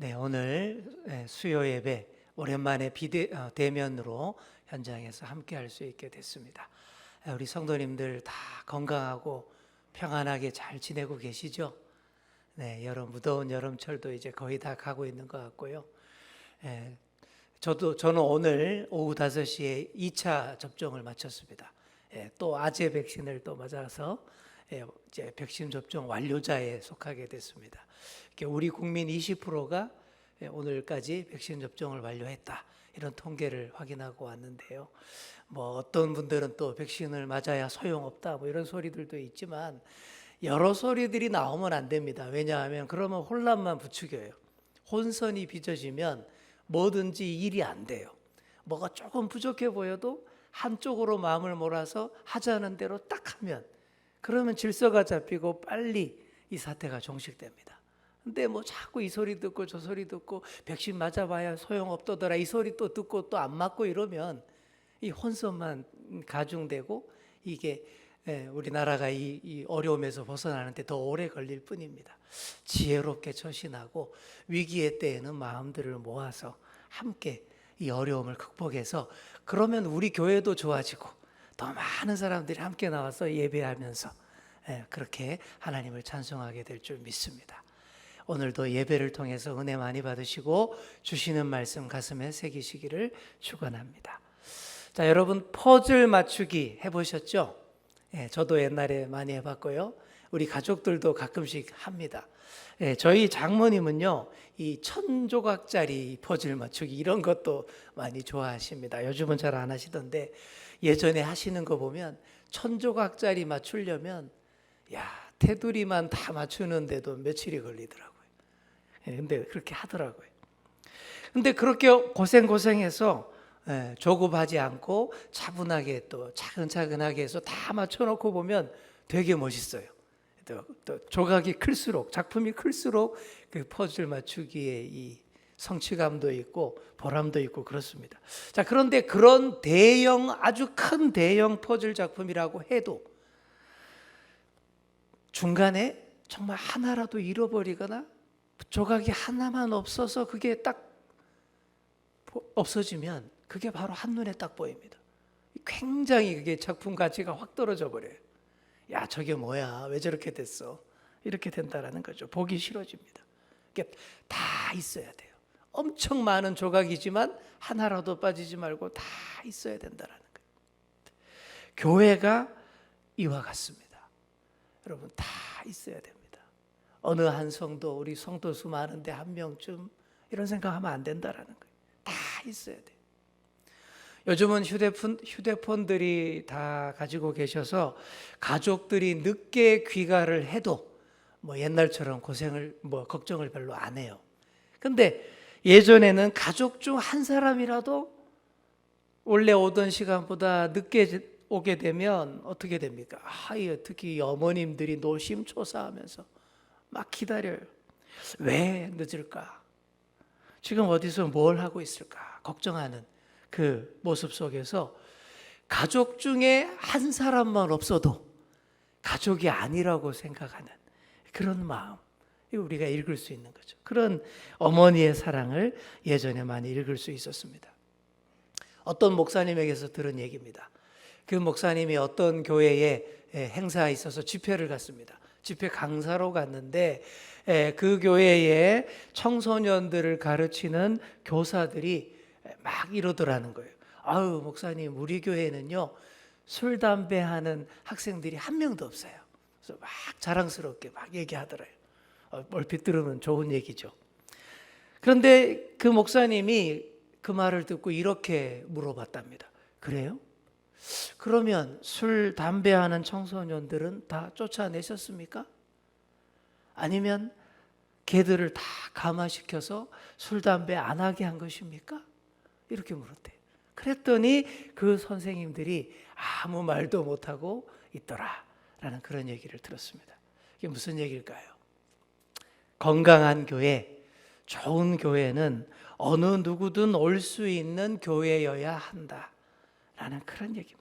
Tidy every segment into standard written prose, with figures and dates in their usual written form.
네, 오늘 수요 예배 오랜만에 대면으로 현장에서 함께 할 수 있게 됐습니다. 우리 성도님들 다 건강하고 평안하게 잘 지내고 계시죠? 네, 무더운 여름철도 이제 거의 다 가고 있는 것 같고요. 저는 오늘 오후 5시에 2차 접종을 마쳤습니다. 또 아재 백신을 또 맞아서 이제 백신 접종 완료자에 속하게 됐습니다. 우리 국민 20%가 오늘까지 백신 접종을 완료했다, 이런 통계를 확인하고 왔는데요. 뭐 어떤 분들은 또 백신을 맞아야 소용없다, 뭐 이런 소리들도 있지만 여러 소리들이 나오면 안 됩니다. 왜냐하면 그러면 혼란만 부추겨요. 혼선이 빚어지면 뭐든지 일이 안 돼요. 뭐가 조금 부족해 보여도 한쪽으로 마음을 몰아서 하자는 대로 딱 하면, 그러면 질서가 잡히고 빨리 이 사태가 종식됩니다. 근데 뭐 자꾸 이 소리 듣고 저 소리 듣고 백신 맞아봐야 소용없더더라, 이 소리 또 듣고 또 안 맞고 이러면 이 혼선만 가중되고 이게 우리나라가 이 어려움에서 벗어나는데 더 오래 걸릴 뿐입니다. 지혜롭게 처신하고 위기의 때에는 마음들을 모아서 함께 이 어려움을 극복해서, 그러면 우리 교회도 좋아지고 더 많은 사람들이 함께 나와서 예배하면서 그렇게 하나님을 찬송하게 될 줄 믿습니다. 오늘도 예배를 통해서 은혜 많이 받으시고 주시는 말씀 가슴에 새기시기를 축원합니다. 자, 여러분 퍼즐 맞추기 해보셨죠? 저도 옛날에 많이 해봤고요. 우리 가족들도 가끔씩 합니다. 저희 장모님은요, 이 1000조각짜리 퍼즐 맞추기 이런 것도 많이 좋아하십니다. 요즘은 잘 안 하시던데 예전에 하시는 거 보면 1000조각짜리 맞추려면 테두리만 다 맞추는데도 며칠이 걸리더라고요. 근데 그렇게 하더라고요. 근데 그렇게 고생해서 조급하지 않고 차분하게 또 차근차근하게 해서 다 맞춰놓고 보면 되게 멋있어요. 또 조각이 클수록, 작품이 클수록 그 퍼즐 맞추기에 이 성취감도 있고 보람도 있고 그렇습니다. 자, 그런데 그런 아주 큰 대형 퍼즐 작품이라고 해도 중간에 정말 하나라도 잃어버리거나 조각이 하나만 없어서 그게 딱 없어지면 그게 바로 한눈에 딱 보입니다. 굉장히 그게 작품 가치가 확 떨어져 버려요. 저게 뭐야, 왜 저렇게 됐어, 이렇게 된다라는 거죠. 보기 싫어집니다. 이게 다 있어야 돼요. 엄청 많은 조각이지만 하나라도 빠지지 말고 다 있어야 된다라는 거예요. 교회가 이와 같습니다. 여러분, 다 있어야 됩니다. 어느 한 성도, 우리 성도수 많은데 한 명쯤 이런 생각하면 안 된다라는 거예요. 다 있어야 돼요. 요즘은 휴대폰들이 다 가지고 계셔서 가족들이 늦게 귀가를 해도 뭐 옛날처럼 걱정을 별로 안 해요. 근데 예전에는 가족 중 한 사람이라도 원래 오던 시간보다 늦게 오게 되면 어떻게 됩니까? 특히 어머님들이 노심초사하면서 막 기다려요. 왜 늦을까? 지금 어디서 뭘 하고 있을까? 걱정하는 그 모습 속에서 가족 중에 한 사람만 없어도 가족이 아니라고 생각하는 그런 마음, 우리가 읽을 수 있는 거죠. 그런 어머니의 사랑을 예전에 많이 읽을 수 있었습니다. 어떤 목사님에게서 들은 얘기입니다. 그 목사님이 어떤 교회에 행사에 있어서 집회를 갔습니다. 집회 강사로 갔는데 그 교회에 청소년들을 가르치는 교사들이 막 이러더라는 거예요. 목사님, 우리 교회는요 술, 담배 하는 학생들이 한 명도 없어요. 그래서 막 자랑스럽게 막 얘기하더래요. 얼핏 들으면 좋은 얘기죠. 그런데 그 목사님이 그 말을 듣고 이렇게 물어봤답니다. 그래요? 그러면 술, 담배 하는 청소년들은 다 쫓아내셨습니까? 아니면 걔들을 다 감화시켜서 술, 담배 안 하게 한 것입니까? 이렇게 물었대요. 그랬더니 그 선생님들이 아무 말도 못하고 있더라라는 그런 얘기를 들었습니다. 이게 무슨 얘기일까요? 건강한 교회, 좋은 교회는 어느 누구든 올 수 있는 교회여야 한다라는 그런 얘기입니다.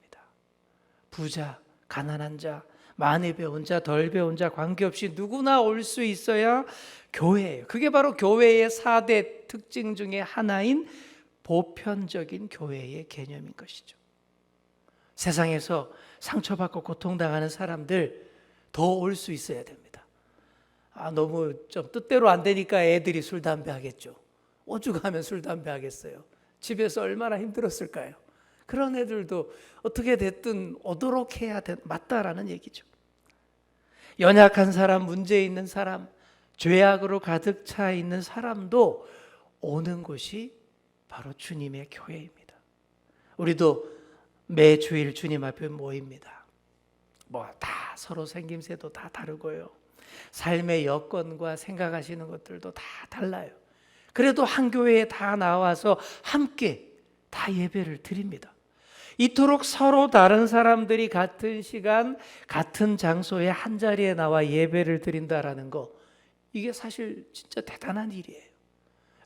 부자, 가난한 자, 많이 배운 자, 덜 배운 자 관계없이 누구나 올 수 있어야 교회예요. 그게 바로 교회의 4대 특징 중에 하나인 보편적인 교회의 개념인 것이죠. 세상에서 상처받고 고통당하는 사람들 더 올 수 있어야 됩니다. 너무 좀 뜻대로 안 되니까 애들이 술, 담배 하겠죠. 오죽하면 술, 담배 하겠어요. 집에서 얼마나 힘들었을까요? 그런 애들도 어떻게 됐든 오도록 해야 맞다라는 얘기죠. 연약한 사람, 문제 있는 사람, 죄악으로 가득 차 있는 사람도 오는 곳이 바로 주님의 교회입니다. 우리도 매 주일 주님 앞에 모입니다. 다 서로 생김새도 다 다르고요. 삶의 여건과 생각하시는 것들도 다 달라요. 그래도 한 교회에 다 나와서 함께 다 예배를 드립니다. 이토록 서로 다른 사람들이 같은 시간, 같은 장소에 한 자리에 나와 예배를 드린다라는 거, 이게 사실 진짜 대단한 일이에요.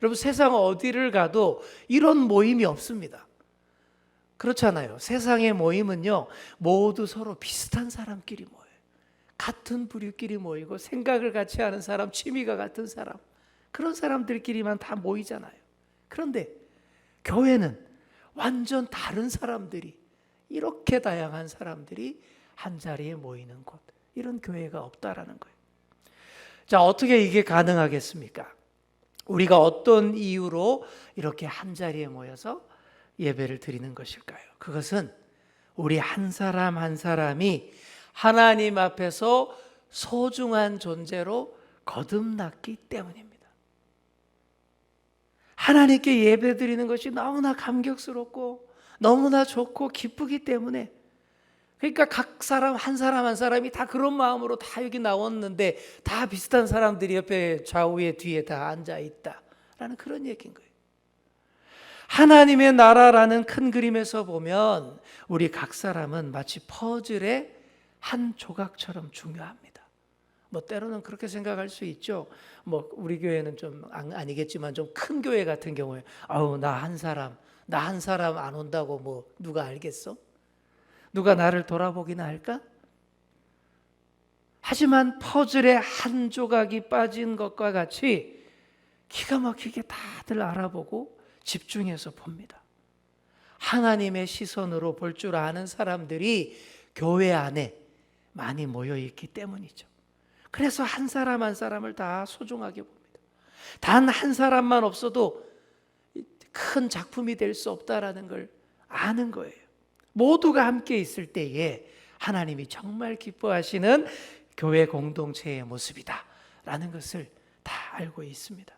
여러분, 세상 어디를 가도 이런 모임이 없습니다. 그렇잖아요. 세상의 모임은요, 모두 서로 비슷한 사람끼리 모여요. 같은 부류끼리 모이고 생각을 같이 하는 사람, 취미가 같은 사람, 그런 사람들끼리만 다 모이잖아요. 그런데 교회는 완전 다른 사람들이, 이렇게 다양한 사람들이 한 자리에 모이는 곳, 이런 교회가 없다라는 거예요. 자, 어떻게 이게 가능하겠습니까? 우리가 어떤 이유로 이렇게 한 자리에 모여서 예배를 드리는 것일까요? 그것은 우리 한 사람 한 사람이 하나님 앞에서 소중한 존재로 거듭났기 때문입니다. 하나님께 예배 드리는 것이 너무나 감격스럽고 너무나 좋고 기쁘기 때문에, 그러니까 각 사람 한 사람이 다 그런 마음으로 다 여기 나왔는데 다 비슷한 사람들이 옆에 좌우에 뒤에 다 앉아 있다라는 그런 얘기인 거예요. 하나님의 나라라는 큰 그림에서 보면 우리 각 사람은 마치 퍼즐의 한 조각처럼 중요합니다. 때로는 그렇게 생각할 수 있죠. 우리 교회는 좀 아니겠지만 좀 큰 교회 같은 경우에 나 한 사람 안 온다고 누가 알겠어? 누가 나를 돌아보기나 할까? 하지만 퍼즐의 한 조각이 빠진 것과 같이 기가 막히게 다들 알아보고 집중해서 봅니다. 하나님의 시선으로 볼 줄 아는 사람들이 교회 안에 많이 모여 있기 때문이죠. 그래서 한 사람 한 사람을 다 소중하게 봅니다. 단 한 사람만 없어도 큰 작품이 될 수 없다라는 걸 아는 거예요. 모두가 함께 있을 때에 하나님이 정말 기뻐하시는 교회 공동체의 모습이다라는 것을 다 알고 있습니다.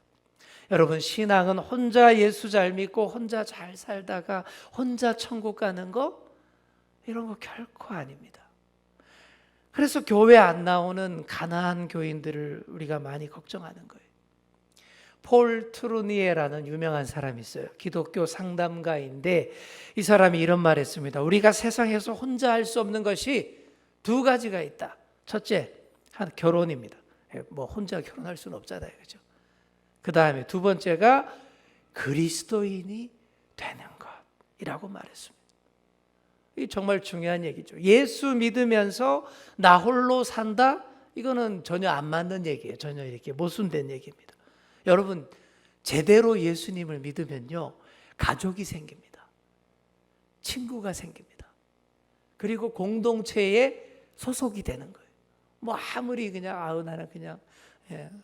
여러분, 신앙은 혼자 예수 잘 믿고 혼자 잘 살다가 혼자 천국 가는 거, 이런 거 결코 아닙니다. 그래서 교회 안 나오는 가난한 교인들을 우리가 많이 걱정하는 거예요. 폴 트루니에라는 유명한 사람이 있어요. 기독교 상담가인데 이 사람이 이런 말 했습니다. 우리가 세상에서 혼자 할 수 없는 것이 두 가지가 있다. 첫째, 결혼입니다. 혼자 결혼할 수는 없잖아요. 그렇죠? 그 다음에 두 번째가 그리스도인이 되는 것이라고 말했습니다. 이 정말 중요한 얘기죠. 예수 믿으면서 나 홀로 산다? 이거는 전혀 안 맞는 얘기예요. 전혀 이렇게 모순된 얘기입니다. 여러분, 제대로 예수님을 믿으면요, 가족이 생깁니다. 친구가 생깁니다. 그리고 공동체에 소속이 되는 거예요. 아무리 그냥 나는 그냥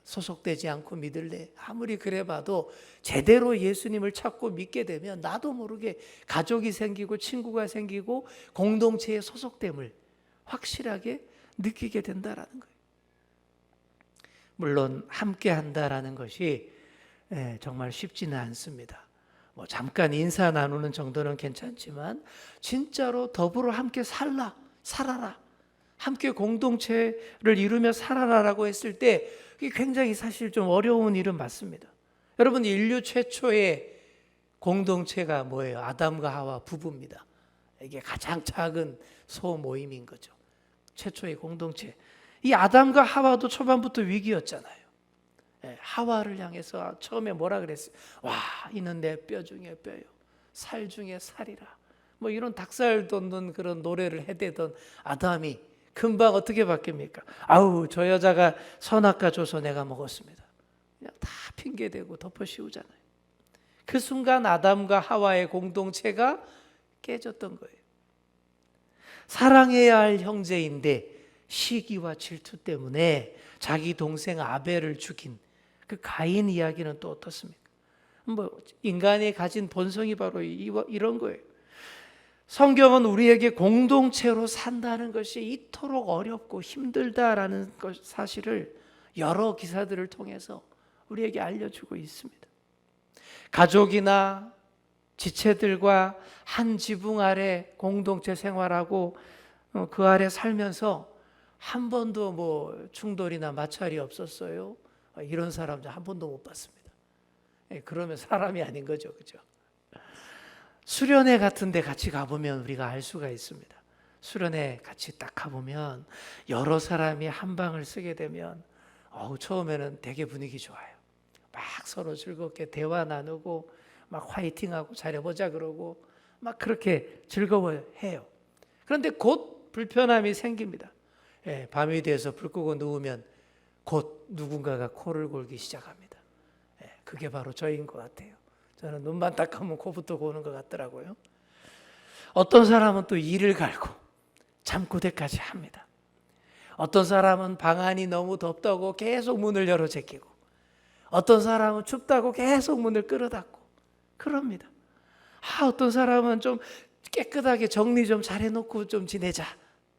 소속되지 않고 믿을래, 아무리 그래봐도 제대로 예수님을 찾고 믿게 되면 나도 모르게 가족이 생기고 친구가 생기고 공동체의 소속됨을 확실하게 느끼게 된다라는 거예요. 물론 함께 한다라는 것이 정말 쉽지는 않습니다. 잠깐 인사 나누는 정도는 괜찮지만 진짜로 더불어 함께 살아라, 함께 공동체를 이루며 살아라라고 했을 때 이게 굉장히 사실 좀 어려운 일은 맞습니다. 여러분, 인류 최초의 공동체가 뭐예요? 아담과 하와 부부입니다. 이게 가장 작은 소모임인 거죠. 최초의 공동체. 이 아담과 하와도 초반부터 위기였잖아요. 하와를 향해서 처음에 뭐라 그랬어요? 와, 이는 내 뼈 중에 뼈요, 살 중에 살이라. 이런 닭살 돋는 그런 노래를 해대던 아담이 금방 어떻게 바뀝니까? 아우, 저 여자가 선악과 줘서 내가 먹었습니다. 그냥 다 핑계대고 덮어씌우잖아요. 그 순간 아담과 하와의 공동체가 깨졌던 거예요. 사랑해야 할 형제인데 시기와 질투 때문에 자기 동생 아벨을 죽인 그 가인 이야기는 또 어떻습니까? 인간이 가진 본성이 바로 이런 거예요. 성경은 우리에게 공동체로 산다는 것이 이토록 어렵고 힘들다라는 사실을 여러 기사들을 통해서 우리에게 알려주고 있습니다. 가족이나 지체들과 한 지붕 아래 공동체 생활하고 그 아래 살면서 한 번도 충돌이나 마찰이 없었어요. 이런 사람 한 번도 못 봤습니다. 그러면 사람이 아닌 거죠, 그죠? 수련회 같은 데 같이 가보면 우리가 알 수가 있습니다. 수련회 같이 딱 가보면 여러 사람이 한 방을 쓰게 되면 처음에는 되게 분위기 좋아요. 막 서로 즐겁게 대화 나누고 막 화이팅하고 잘해보자 그러고 막 그렇게 즐거워해요. 그런데 곧 불편함이 생깁니다. 밤이 돼서 불 끄고 누우면 곧 누군가가 코를 골기 시작합니다. 그게 바로 저인 것 같아요. 저는 눈만 딱 감으면 코부터 고는 것 같더라고요. 어떤 사람은 또 이를 갈고 잠꼬대까지 합니다. 어떤 사람은 방 안이 너무 덥다고 계속 문을 열어 제끼고, 어떤 사람은 춥다고 계속 문을 끌어 닫고 그럽니다. 어떤 사람은 좀 깨끗하게 정리 좀 잘해놓고 좀 지내자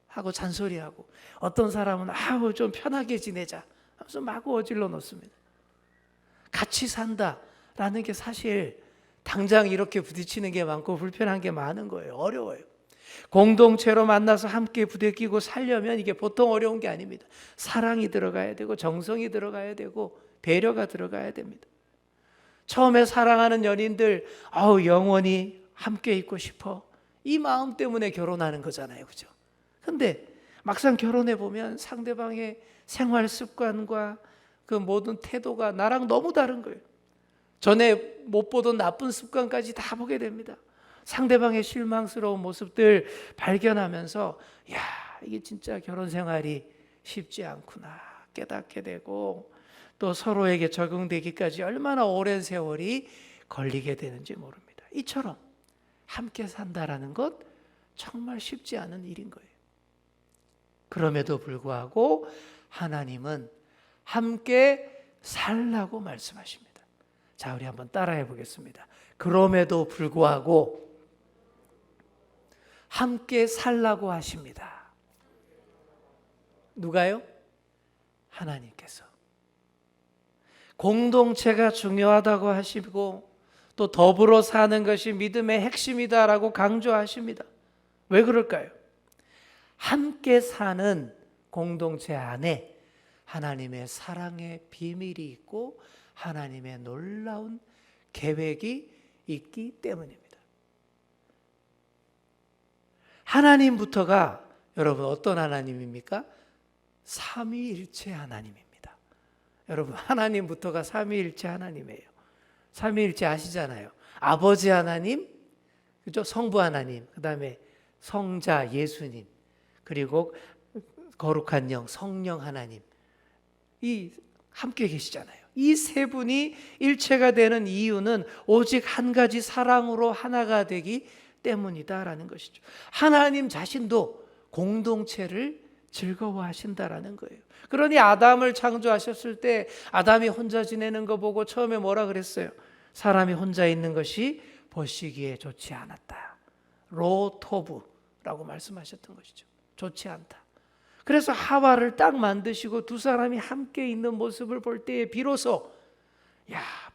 하고 잔소리하고, 어떤 사람은 좀 편하게 지내자 하면서 마구 어질러 놓습니다. 같이 산다라는 게 사실 당장 이렇게 부딪히는 게 많고 불편한 게 많은 거예요. 어려워요. 공동체로 만나서 함께 부대끼고 살려면 이게 보통 어려운 게 아닙니다. 사랑이 들어가야 되고 정성이 들어가야 되고 배려가 들어가야 됩니다. 처음에 사랑하는 연인들 영원히 함께 있고 싶어, 이 마음 때문에 결혼하는 거잖아요, 그죠? 근데 막상 결혼해 보면 상대방의 생활 습관과 그 모든 태도가 나랑 너무 다른 거예요. 전에 못 보던 나쁜 습관까지 다 보게 됩니다. 상대방의 실망스러운 모습들 발견하면서 이게 진짜 결혼 생활이 쉽지 않구나 깨닫게 되고, 또 서로에게 적응되기까지 얼마나 오랜 세월이 걸리게 되는지 모릅니다. 이처럼 함께 산다라는 것 정말 쉽지 않은 일인 거예요. 그럼에도 불구하고 하나님은 함께 살라고 말씀하십니다. 자, 우리 한번 따라해 보겠습니다. 그럼에도 불구하고 함께 살라고 하십니다. 누가요? 하나님께서. 공동체가 중요하다고 하시고 또 더불어 사는 것이 믿음의 핵심이다라고 강조하십니다. 왜 그럴까요? 함께 사는 공동체 안에 하나님의 사랑의 비밀이 있고 하나님의 놀라운 계획이 있기 때문입니다. 하나님부터가 여러분 어떤 하나님입니까? 삼위일체 하나님입니다. 여러분 하나님부터가 삼위일체 하나님이에요. 삼위일체 아시잖아요. 아버지 하나님, 그죠? 성부 하나님, 그 다음에 성자 예수님, 그리고 거룩한 영 성령 하나님, 이 함께 계시잖아요. 이 세 분이 일체가 되는 이유는 오직 한 가지 사랑으로 하나가 되기 때문이다라는 것이죠. 하나님 자신도 공동체를 즐거워하신다라는 거예요. 그러니 아담을 창조하셨을 때 아담이 혼자 지내는 거 보고 처음에 뭐라 그랬어요? 사람이 혼자 있는 것이 보시기에 좋지 않았다. 로토브라고 말씀하셨던 것이죠. 좋지 않다. 그래서 하와를 딱 만드시고 두 사람이 함께 있는 모습을 볼 때에 비로소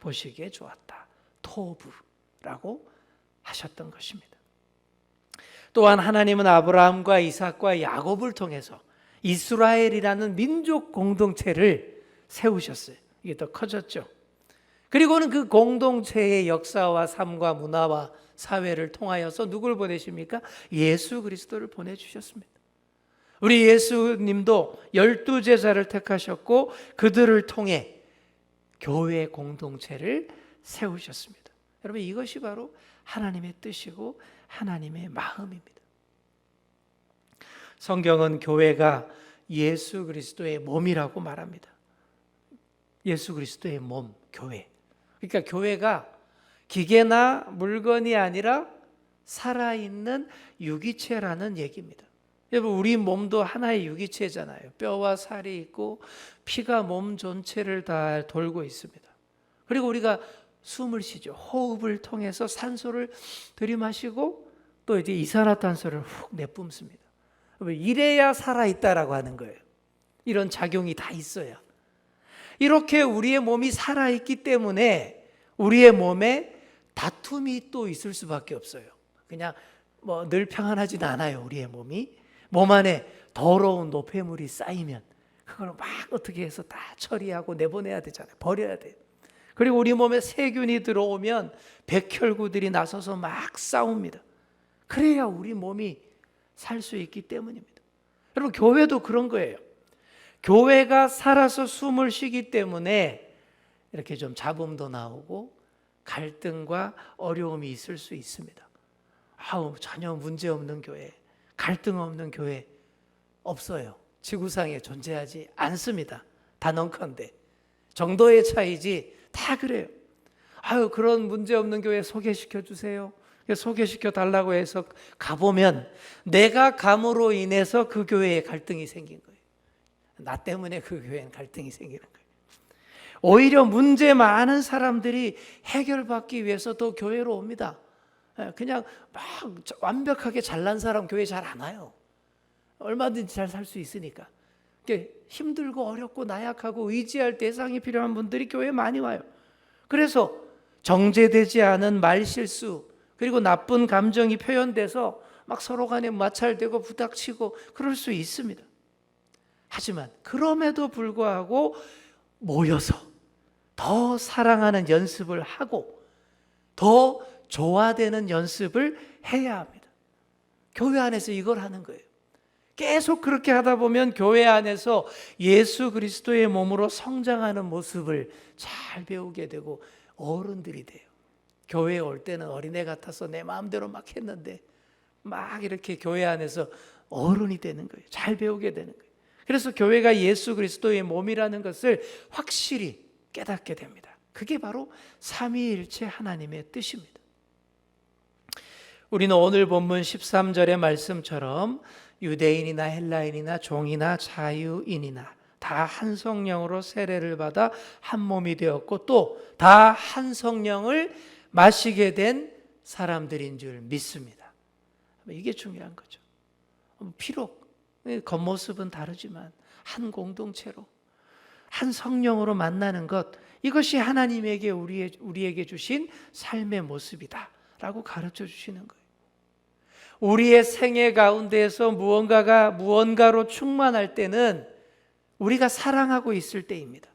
보시기에 좋았다. 토브라고 하셨던 것입니다. 또한 하나님은 아브라함과 이삭과 야곱을 통해서 이스라엘이라는 민족 공동체를 세우셨어요. 이게 더 커졌죠. 그리고는 그 공동체의 역사와 삶과 문화와 사회를 통하여서 누굴 보내십니까? 예수 그리스도를 보내주셨습니다. 우리 예수님도 12제자를 택하셨고 그들을 통해 교회 공동체를 세우셨습니다. 여러분 이것이 바로 하나님의 뜻이고 하나님의 마음입니다. 성경은 교회가 예수 그리스도의 몸이라고 말합니다. 예수 그리스도의 몸, 교회. 그러니까 교회가 기계나 물건이 아니라 살아있는 유기체라는 얘기입니다. 여러분, 우리 몸도 하나의 유기체잖아요. 뼈와 살이 있고 피가 몸 전체를 다 돌고 있습니다. 그리고 우리가 숨을 쉬죠. 호흡을 통해서 산소를 들이마시고 또 이제 이산화탄소를 훅 내뿜습니다. 이래야 살아있다라고 하는 거예요. 이런 작용이 다 있어야. 이렇게 우리의 몸이 살아있기 때문에 우리의 몸에 다툼이 또 있을 수밖에 없어요. 그냥 뭐 늘 평안하진 않아요. 우리의 몸이. 몸 안에 더러운 노폐물이 쌓이면 그걸 막 어떻게 해서 다 처리하고 내보내야 되잖아요. 버려야 돼요. 그리고 우리 몸에 세균이 들어오면 백혈구들이 나서서 막 싸웁니다. 그래야 우리 몸이 살 수 있기 때문입니다. 여러분, 교회도 그런 거예요. 교회가 살아서 숨을 쉬기 때문에 이렇게 좀 잡음도 나오고 갈등과 어려움이 있을 수 있습니다. 전혀 문제 없는 교회, 갈등 없는 교회 없어요. 지구상에 존재하지 않습니다. 단언컨대. 정도의 차이지 다 그래요. 그런 문제 없는 교회 소개시켜 주세요. 소개시켜 달라고 해서 가보면 내가 감으로 인해서 그 교회에 갈등이 생긴 거예요. 나 때문에 그 교회엔 갈등이 생기는 거예요. 오히려 문제 많은 사람들이 해결받기 위해서 더 교회로 옵니다. 그냥 막 완벽하게 잘난 사람 교회 잘 안 와요. 얼마든지 잘 살 수 있으니까. 힘들고 어렵고 나약하고 의지할 대상이 필요한 분들이 교회에 많이 와요. 그래서 정제되지 않은 말실수 그리고 나쁜 감정이 표현돼서 막 서로 간에 마찰되고 부닥치고 그럴 수 있습니다. 하지만 그럼에도 불구하고 모여서 더 사랑하는 연습을 하고 더 조화되는 연습을 해야 합니다. 교회 안에서 이걸 하는 거예요. 계속 그렇게 하다 보면 교회 안에서 예수 그리스도의 몸으로 성장하는 모습을 잘 배우게 되고 어른들이 돼요. 교회에 올 때는 어린애 같아서 내 마음대로 막 했는데 막 이렇게 교회 안에서 어른이 되는 거예요. 잘 배우게 되는 거예요. 그래서 교회가 예수 그리스도의 몸이라는 것을 확실히 깨닫게 됩니다. 그게 바로 삼위일체 하나님의 뜻입니다. 우리는 오늘 본문 13절의 말씀처럼 유대인이나 헬라인이나 종이나 자유인이나 다 한 성령으로 세례를 받아 한 몸이 되었고 또 다 한 성령을 마시게 된 사람들인 줄 믿습니다. 이게 중요한 거죠. 비록 겉모습은 다르지만 한 공동체로 한 성령으로 만나는 것, 이것이 하나님에게 우리에게 주신 삶의 모습이다라고 가르쳐 주시는 거예요. 우리의 생애 가운데에서 무언가로 충만할 때는 우리가 사랑하고 있을 때입니다.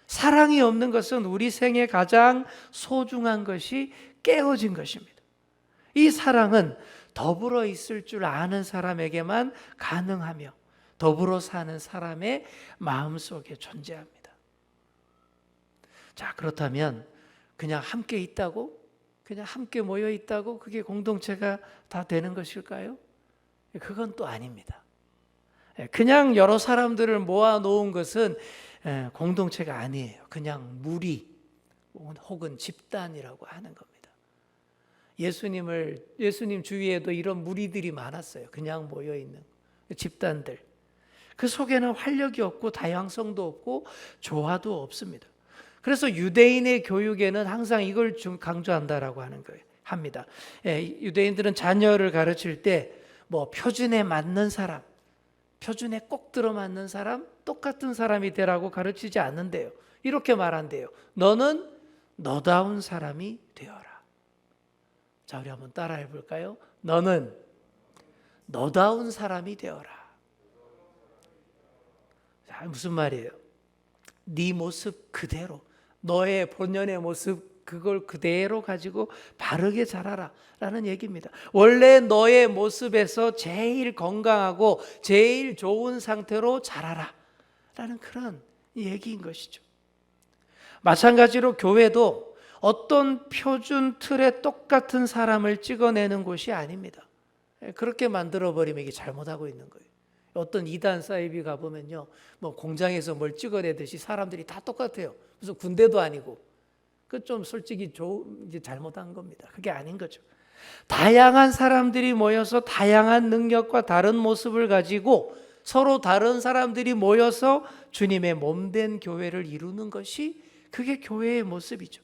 사랑이 없는 것은 우리 생에 가장 소중한 것이 깨어진 것입니다. 이 사랑은 더불어 있을 줄 아는 사람에게만 가능하며 더불어 사는 사람의 마음속에 존재합니다. 자, 그렇다면 그냥 함께 있다고, 그냥 함께 모여 있다고 그게 공동체가 다 되는 것일까요? 그건 또 아닙니다. 그냥 여러 사람들을 모아 놓은 것은 공동체가 아니에요. 그냥 무리 혹은 집단이라고 하는 겁니다. 예수님 주위에도 이런 무리들이 많았어요. 그냥 모여 있는 집단들. 그 속에는 활력이 없고 다양성도 없고 조화도 없습니다. 그래서 유대인의 교육에는 항상 이걸 좀 강조한다라고 하는 거예요. 합니다. 유대인들은 자녀를 가르칠 때 뭐 표준에 맞는 사람, 표준에 꼭 들어맞는 사람, 똑같은 사람이 되라고 가르치지 않는데요. 이렇게 말한대요. 너는 너다운 사람이 되어라. 자, 우리 한번 따라해 볼까요? 너는 너다운 사람이 되어라. 자, 무슨 말이에요? 네 모습 그대로, 너의 본연의 모습 그걸 그대로 가지고 바르게 자라라 라는 얘기입니다. 원래 너의 모습에서 제일 건강하고 제일 좋은 상태로 자라라 라는 그런 얘기인 것이죠. 마찬가지로 교회도 어떤 표준 틀에 똑같은 사람을 찍어내는 곳이 아닙니다. 그렇게 만들어버리면 이게 잘못하고 있는 거예요. 어떤 이단 사이비 가보면요, 뭐 공장에서 뭘 찍어내듯이 사람들이 다 똑같아요. 무슨 군대도 아니고. 그 좀 솔직히 이제 잘못한 겁니다. 그게 아닌 거죠. 다양한 사람들이 모여서 다양한 능력과 다른 모습을 가지고 서로 다른 사람들이 모여서 주님의 몸된 교회를 이루는 것이 그게 교회의 모습이죠.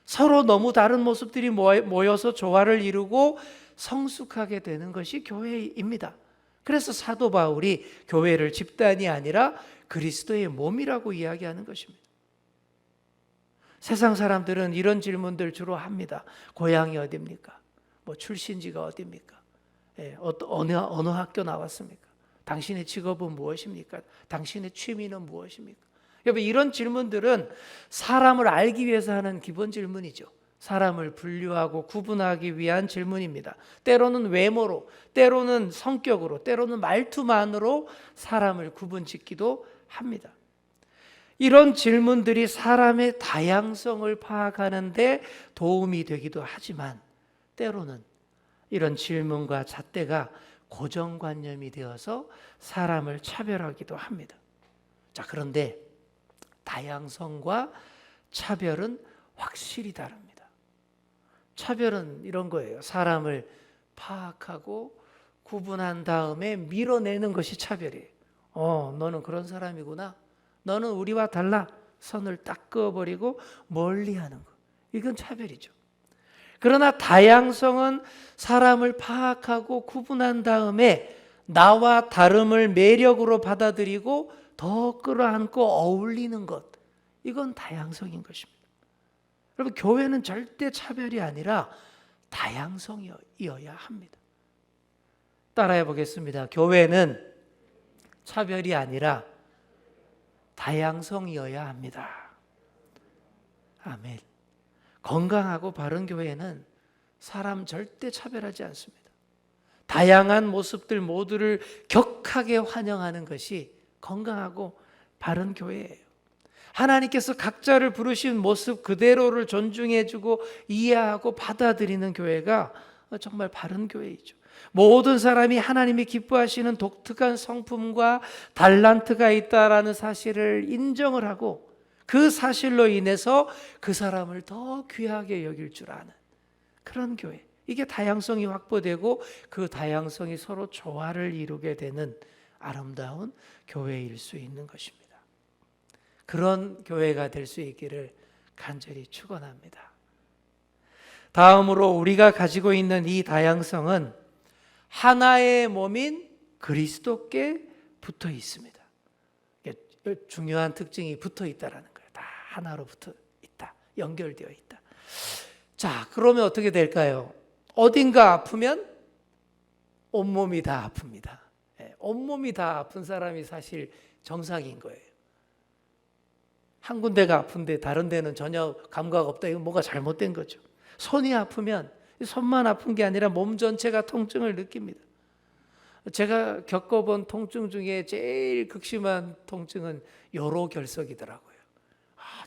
서로 너무 다른 모습들이 모여서 조화를 이루고 성숙하게 되는 것이 교회입니다. 그래서 사도 바울이 교회를 집단이 아니라 그리스도의 몸이라고 이야기하는 것입니다. 세상 사람들은 이런 질문들 주로 합니다. 고향이 어디입니까? 뭐 출신지가 어디입니까? 어느 학교 나왔습니까? 당신의 직업은 무엇입니까? 당신의 취미는 무엇입니까? 여러분, 이런 질문들은 사람을 알기 위해서 하는 기본 질문이죠. 사람을 분류하고 구분하기 위한 질문입니다. 때로는 외모로, 때로는 성격으로, 때로는 말투만으로 사람을 구분짓기도 합니다. 이런 질문들이 사람의 다양성을 파악하는 데 도움이 되기도 하지만 때로는 이런 질문과 잣대가 고정관념이 되어서 사람을 차별하기도 합니다. 자, 그런데 다양성과 차별은 확실히 다릅니다. 차별은 이런 거예요. 사람을 파악하고 구분한 다음에 밀어내는 것이 차별이에요. 너는 그런 사람이구나. 너는 우리와 달라. 선을 딱 그어버리고 멀리하는 것. 이건 차별이죠. 그러나 다양성은 사람을 파악하고 구분한 다음에 나와 다름을 매력으로 받아들이고 더 끌어안고 어울리는 것. 이건 다양성인 것입니다. 여러분, 교회는 절대 차별이 아니라 다양성이어야 합니다. 따라해 보겠습니다. 교회는 차별이 아니라 다양성이어야 합니다. 아멘. 건강하고 바른 교회는 사람 절대 차별하지 않습니다. 다양한 모습들 모두를 격하게 환영하는 것이 건강하고 바른 교회예요. 하나님께서 각자를 부르신 모습 그대로를 존중해주고 이해하고 받아들이는 교회가 정말 바른 교회이죠. 모든 사람이 하나님이 기뻐하시는 독특한 성품과 달란트가 있다라는 사실을 인정을 하고 그 사실로 인해서 그 사람을 더 귀하게 여길 줄 아는 그런 교회. 이게 다양성이 확보되고 그 다양성이 서로 조화를 이루게 되는 아름다운 교회일 수 있는 것입니다. 그런 교회가 될 수 있기를 간절히 축원합니다. 다음으로 우리가 가지고 있는 이 다양성은 하나의 몸인 그리스도께 붙어 있습니다. 중요한 특징이 붙어 있다라는 거예요. 다 하나로 붙어 있다. 연결되어 있다. 자, 그러면 어떻게 될까요? 어딘가 아프면 온몸이 다 아픕니다. 온몸이 다 아픈 사람이 사실 정상인 거예요. 한 군데가 아픈데 다른 데는 전혀 감각 없다. 이건 뭐가 잘못된 거죠. 손이 아프면 손만 아픈 게 아니라 몸 전체가 통증을 느낍니다. 제가 겪어본 통증 중에 제일 극심한 통증은 요로결석이더라고요.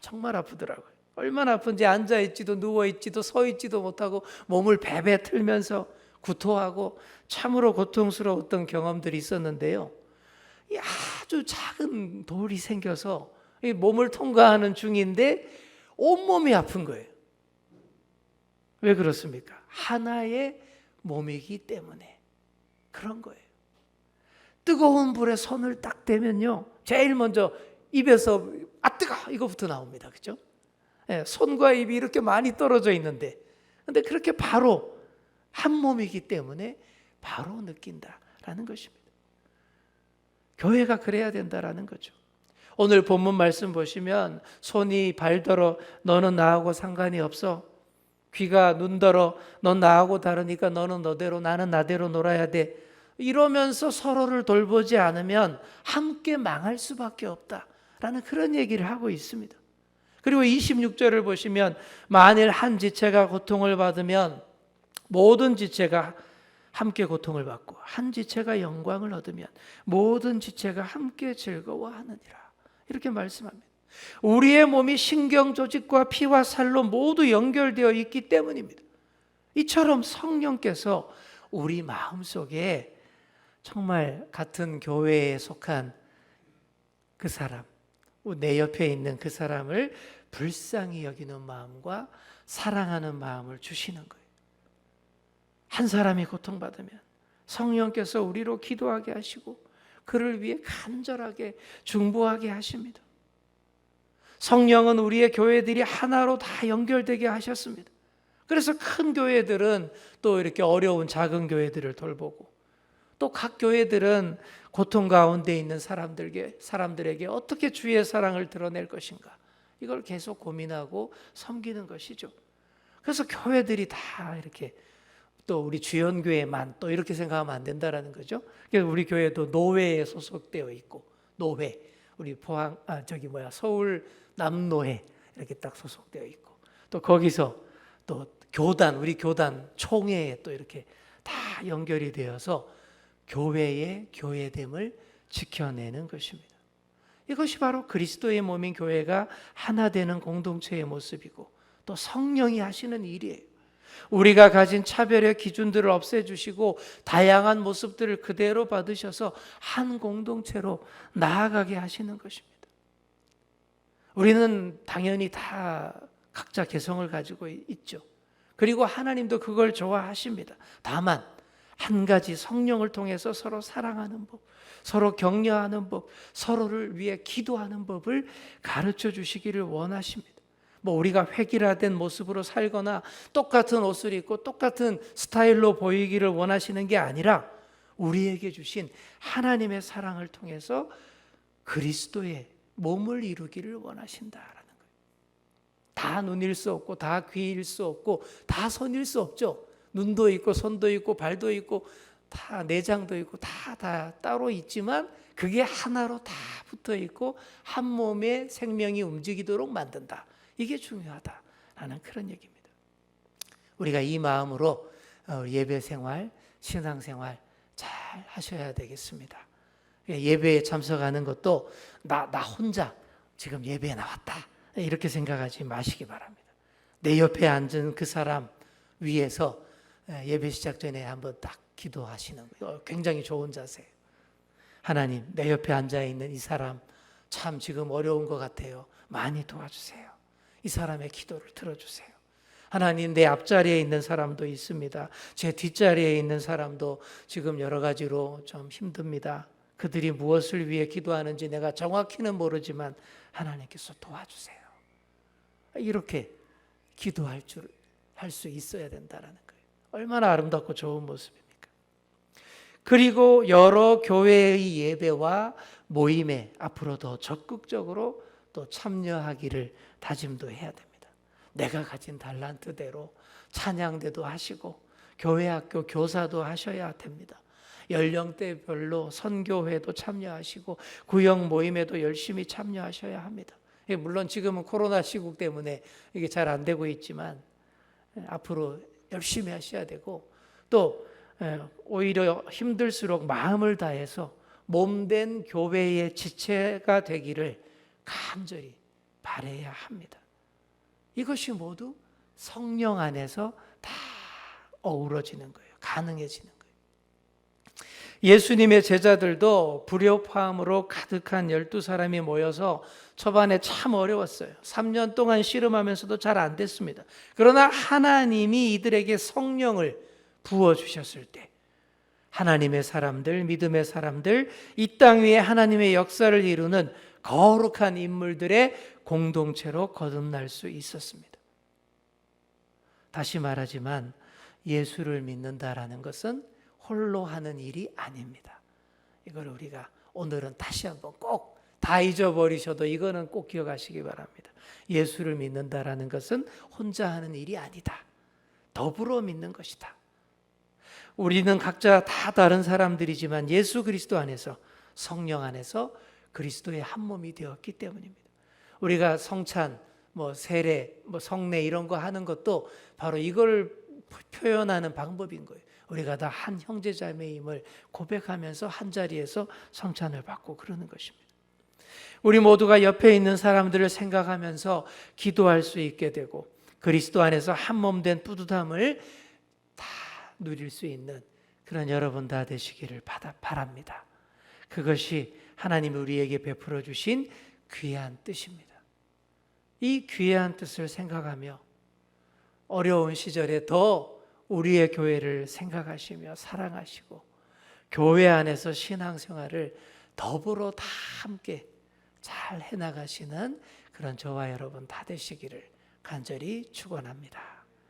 정말 아프더라고요. 얼마나 아픈지 앉아있지도 누워있지도 서있지도 못하고 몸을 베베 틀면서 구토하고 참으로 고통스러웠던 경험들이 있었는데요. 아주 작은 돌이 생겨서 몸을 통과하는 중인데 온몸이 아픈 거예요. 왜 그렇습니까? 하나의 몸이기 때문에 그런 거예요. 뜨거운 불에 손을 딱 대면요, 제일 먼저 입에서 뜨거! 이거부터 나옵니다. 그렇죠? 손과 입이 이렇게 많이 떨어져 있는데 근데 그렇게 바로 한 몸이기 때문에 바로 느낀다라는 것입니다. 교회가 그래야 된다라는 거죠. 오늘 본문 말씀 보시면 손이 발더러 너는 나하고 상관이 없어. 귀가 눈더러 넌 나하고 다르니까 너는 너대로 나는 나대로 놀아야 돼. 이러면서 서로를 돌보지 않으면 함께 망할 수밖에 없다라는 그런 얘기를 하고 있습니다. 그리고 26절을 보시면 만일 한 지체가 고통을 받으면 모든 지체가 함께 고통을 받고 한 지체가 영광을 얻으면 모든 지체가 함께 즐거워하느니라. 이렇게 말씀합니다. 우리의 몸이 신경 조직과 피와 살로 모두 연결되어 있기 때문입니다. 이처럼 성령께서 우리 마음속에 정말 같은 교회에 속한 그 사람, 내 옆에 있는 그 사람을 불쌍히 여기는 마음과 사랑하는 마음을 주시는 거예요. 한 사람이 고통받으면 성령께서 우리로 기도하게 하시고 그를 위해 간절하게 중보하게 하십니다. 성령은 우리의 교회들이 하나로 다 연결되게 하셨습니다. 그래서 큰 교회들은 또 이렇게 어려운 작은 교회들을 돌보고, 또 각 교회들은 고통 가운데 있는 사람들에게 어떻게 주의 사랑을 드러낼 것인가, 이걸 계속 고민하고 섬기는 것이죠. 그래서 교회들이 다 이렇게, 또 우리 주연교회만 또 이렇게 생각하면 안 된다라는 거죠. 그래서 우리 교회도 노회에 소속되어 있고, 노회, 우리 서울 남노회 이렇게 딱 소속되어 있고, 또 거기서 또 교단, 우리 교단 총회에 또 이렇게 다 연결이 되어서 교회의 교회됨을 지켜내는 것입니다. 이것이 바로 그리스도의 몸인 교회가 하나 되는 공동체의 모습이고, 또 성령이 하시는 일이에요. 우리가 가진 차별의 기준들을 없애주시고 다양한 모습들을 그대로 받으셔서 한 공동체로 나아가게 하시는 것입니다. 우리는 당연히 다 각자 개성을 가지고 있죠. 그리고 하나님도 그걸 좋아하십니다. 다만 한 가지, 성령을 통해서 서로 사랑하는 법, 서로 격려하는 법, 서로를 위해 기도하는 법을 가르쳐 주시기를 원하십니다. 우리가 획일화된 모습으로 살거나 똑같은 옷을 입고 똑같은 스타일로 보이기를 원하시는 게 아니라, 우리에게 주신 하나님의 사랑을 통해서 그리스도의 몸을 이루기를 원하신다라는 거예요. 다 눈일 수 없고, 다 귀일 수 없고, 다 손일 수 없죠. 눈도 있고, 손도 있고, 발도 있고, 다 내장도 있고, 다 따로 있지만 그게 하나로 다 붙어 있고 한 몸에 생명이 움직이도록 만든다. 이게 중요하다라는 그런 얘기입니다. 우리가 이 마음으로 예배생활, 신앙생활 잘 하셔야 되겠습니다. 예배에 참석하는 것도 나 혼자 지금 예배에 나왔다, 이렇게 생각하지 마시기 바랍니다. 내 옆에 앉은 그 사람 위해서 예배 시작 전에 한번 딱 기도하시는 거예요. 굉장히 좋은 자세예요. 하나님, 내 옆에 앉아있는 이 사람 참 지금 어려운 것 같아요. 많이 도와주세요. 이 사람의 기도를 들어주세요. 하나님, 내 앞자리에 있는 사람도 있습니다. 제 뒷자리에 있는 사람도 지금 여러 가지로 좀 힘듭니다. 그들이 무엇을 위해 기도하는지 내가 정확히는 모르지만 하나님께서 도와주세요. 이렇게 기도할 수 있어야 된다는 거예요. 얼마나 아름답고 좋은 모습입니까? 그리고 여러 교회의 예배와 모임에 앞으로 더 적극적으로 또 참여하기를 다짐도 해야 됩니다. 내가 가진 달란트대로 찬양대도 하시고 교회 학교 교사도 하셔야 됩니다. 연령대별로 선교회도 참여하시고 구역 모임에도 열심히 참여하셔야 합니다. 물론 지금은 코로나 시국 때문에 이게 잘 안 되고 있지만 앞으로 열심히 하셔야 되고, 또 오히려 힘들수록 마음을 다해서 몸된 교회의 지체가 되기를 간절히 바라야 합니다. 이것이 모두 성령 안에서 다 어우러지는 거예요. 가능해지는 거예요. 예수님의 제자들도 불협화음으로 가득한 12사람이 모여서 초반에 참 어려웠어요. 3년 동안 씨름하면서도 잘 안 됐습니다. 그러나 하나님이 이들에게 성령을 부어주셨을 때 하나님의 사람들, 믿음의 사람들, 이 땅 위에 하나님의 역사를 이루는 거룩한 인물들의 공동체로 거듭날 수 있었습니다. 다시 말하지만 예수를 믿는다라는 것은 홀로 하는 일이 아닙니다. 이걸 우리가 오늘은 다시 한번 꼭 다 잊어버리셔도 이거는 꼭 기억하시기 바랍니다. 예수를 믿는다라는 것은 혼자 하는 일이 아니다. 더불어 믿는 것이다. 우리는 각자 다 다른 사람들이지만 예수 그리스도 안에서, 성령 안에서 그리스도의 한 몸이 되었기 때문입니다. 우리가 성찬, 세례, 성례 이런 거 하는 것도 바로 이걸 표현하는 방법인 거예요. 우리가 다 한 형제자매임을 고백하면서 한 자리에서 성찬을 받고 그러는 것입니다. 우리 모두가 옆에 있는 사람들을 생각하면서 기도할 수 있게 되고 그리스도 안에서 한 몸 된 뿌듯함을 다 누릴 수 있는 그런 여러분 다 되시기를 바랍니다. 그것이 하나님이 우리에게 베풀어 주신 귀한 뜻입니다. 이 귀한 뜻을 생각하며 어려운 시절에 더 우리의 교회를 생각하시며 사랑하시고 교회 안에서 신앙생활을 더불어 다 함께 잘 해나가시는 그런 저와 여러분 다 되시기를 간절히 축원합니다.